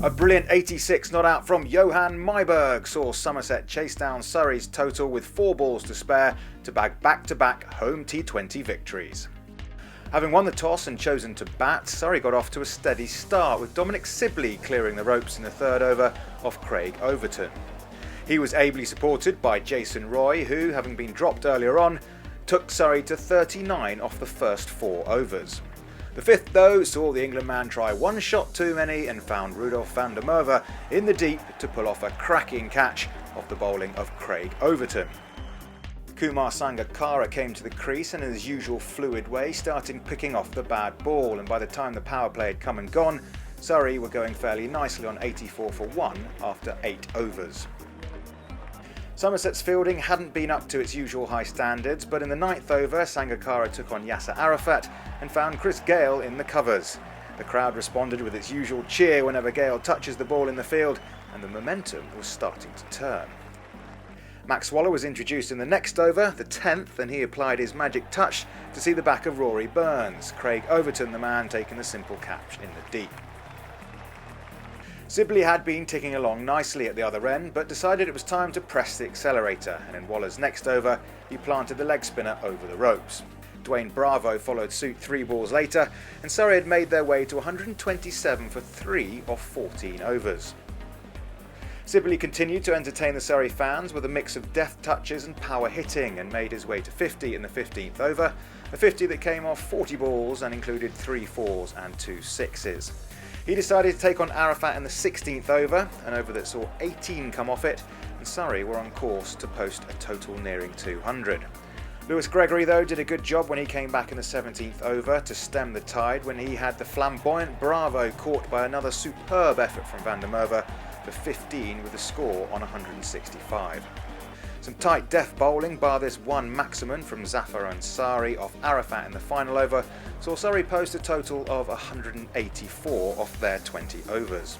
A brilliant 86 not out from Johan Myburgh saw Somerset chase down Surrey's total with 4 balls to spare to bag back-to-back home T20 victories. Having won the toss and chosen to bat, Surrey got off to a steady start with Dominic Sibley clearing the ropes in the 3rd over off Craig Overton. He was ably supported by Jason Roy, who, having been dropped earlier on, took Surrey to 39 off the first 4 overs. The 5th, though, saw the England man try 1 shot too many and found Rudolf van der Merwe in the deep to pull off a cracking catch off the bowling of Craig Overton. Kumar Sangakkara came to the crease and in his usual fluid way started picking off the bad ball, and by the time the power play had come and gone, Surrey were going fairly nicely on 84 for 1 after 8 overs. Somerset's fielding hadn't been up to its usual high standards, but in the 9th over, Sangakkara took on Yasser Arafat and found Chris Gale in the covers. The crowd responded with its usual cheer whenever Gale touches the ball in the field, and the momentum was starting to turn. Max Waller was introduced in the next over, the 10th, and he applied his magic touch to see the back of Rory Burns, Craig Overton the man taking the simple catch in the deep. Sibley had been ticking along nicely at the other end, but decided it was time to press the accelerator, and in Waller's next over, he planted the leg spinner over the ropes. Dwayne Bravo followed suit 3 balls later, and Surrey had made their way to 127 for 3 off 14 overs. Sibley continued to entertain the Surrey fans with a mix of deft touches and power hitting, and made his way to 50 in the 15th over, a 50 that came off 40 balls and included 3 4s and 2 6s. He decided to take on Arafat in the 16th over, an over that saw 18 come off it, and Surrey were on course to post a total nearing 200. Lewis Gregory, though, did a good job when he came back in the 17th over to stem the tide when he had the flamboyant Bravo caught by another superb effort from van der Merwe for 15 with the score on 165. Some tight deft bowling, bar this one maximum from Zafar Ansari off Arafat in the final over, saw Surrey post a total of 184 off their 20 overs.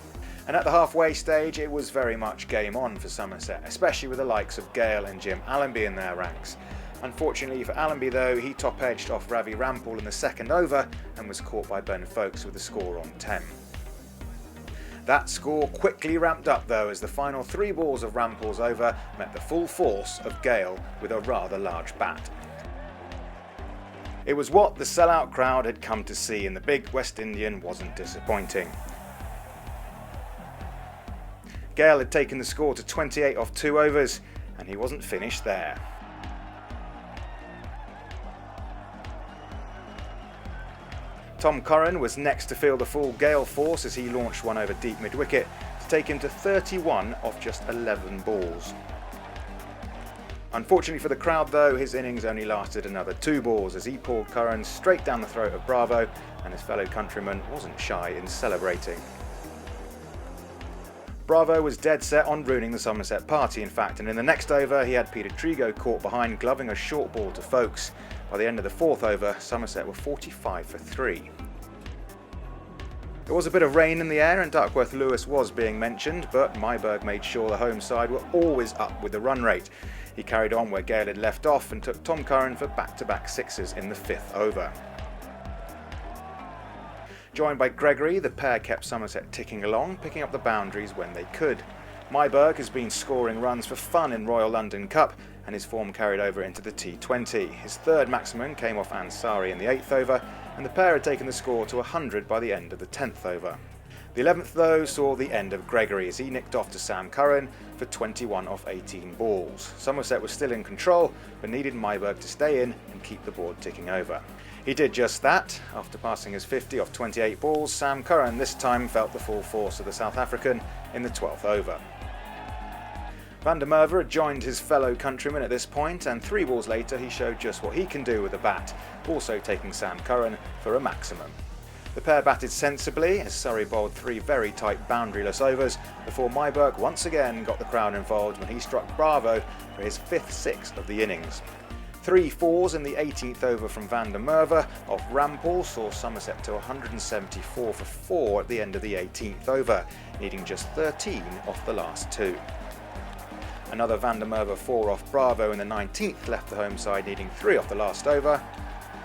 And at the halfway stage, it was very much game on for Somerset, especially with the likes of Gale and Jim Allenby in their ranks. Unfortunately for Allenby, though, he top-edged off Ravi Rampal in the 2nd over and was caught by Ben Foakes with the score on 10. That score quickly ramped up, though, as the final 3 balls of Rampal's over met the full force of Gale with a rather large bat. It was what the sellout crowd had come to see, and the big West Indian wasn't disappointing. Gale had taken the score to 28 off 2 overs, and he wasn't finished there. Tom Curran was next to field the full Gale force as he launched one over deep mid-wicket to take him to 31 off just 11 balls. Unfortunately for the crowd, though, his innings only lasted another 2 balls as he pulled Curran straight down the throat of Bravo, and his fellow countryman wasn't shy in celebrating. Bravo was dead set on ruining the Somerset party, in fact, and in the next over he had Peter Trigo caught behind, gloving a short ball to Foakes. By the end of the 4th over, Somerset were 45 for 3. There was a bit of rain in the air and Duckworth Lewis was being mentioned, but Myburgh made sure the home side were always up with the run rate. He carried on where Gale had left off and took Tom Curran for back-to-back 6s in the 5th over. Joined by Gregory, the pair kept Somerset ticking along, picking up the boundaries when they could. Myburgh has been scoring runs for fun in Royal London Cup, and his form carried over into the T20. His 3rd maximum came off Ansari in the 8th over, and the pair had taken the score to 100 by the end of the 10th over. The 11th, though, saw the end of Gregory as he nicked off to Sam Curran for 21 off 18 balls. Somerset was still in control, but needed Myburgh to stay in and keep the board ticking over. He did just that. After passing his 50 off 28 balls, Sam Curran this time felt the full force of the South African in the 12th over. Van der Merwe had joined his fellow countryman at this point, and 3 balls later he showed just what he can do with a bat, also taking Sam Curran for a maximum. The pair batted sensibly as Surrey bowled 3 very tight boundaryless overs before Myburgh once again got the crowd involved when he struck Bravo for his 5th 6 of the innings. 3 4s in the 18th over from van der Merwe off Rampal saw Somerset to 174 for 4 at the end of the 18th over, needing just 13 off the last 2. Another van der Merwe 4 off Bravo in the 19th left the home side needing 3 off the last over,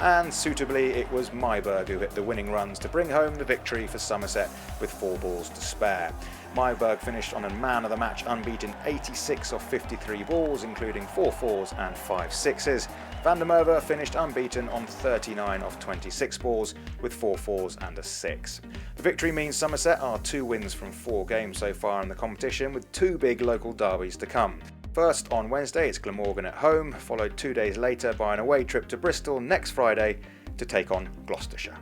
and suitably it was Myburgh who hit the winning runs to bring home the victory for Somerset with 4 balls to spare. Myburgh finished on a man of the match unbeaten 86 off 53 balls, including 4 fours and 5 sixes. Van der Merwe finished unbeaten on 39 off 26 balls with 4 fours and a 6. The victory means Somerset are 2 wins from 4 games so far in the competition, with 2 big local derbies to come. First on Wednesday it's Glamorgan at home, followed 2 days later by an away trip to Bristol next Friday to take on Gloucestershire.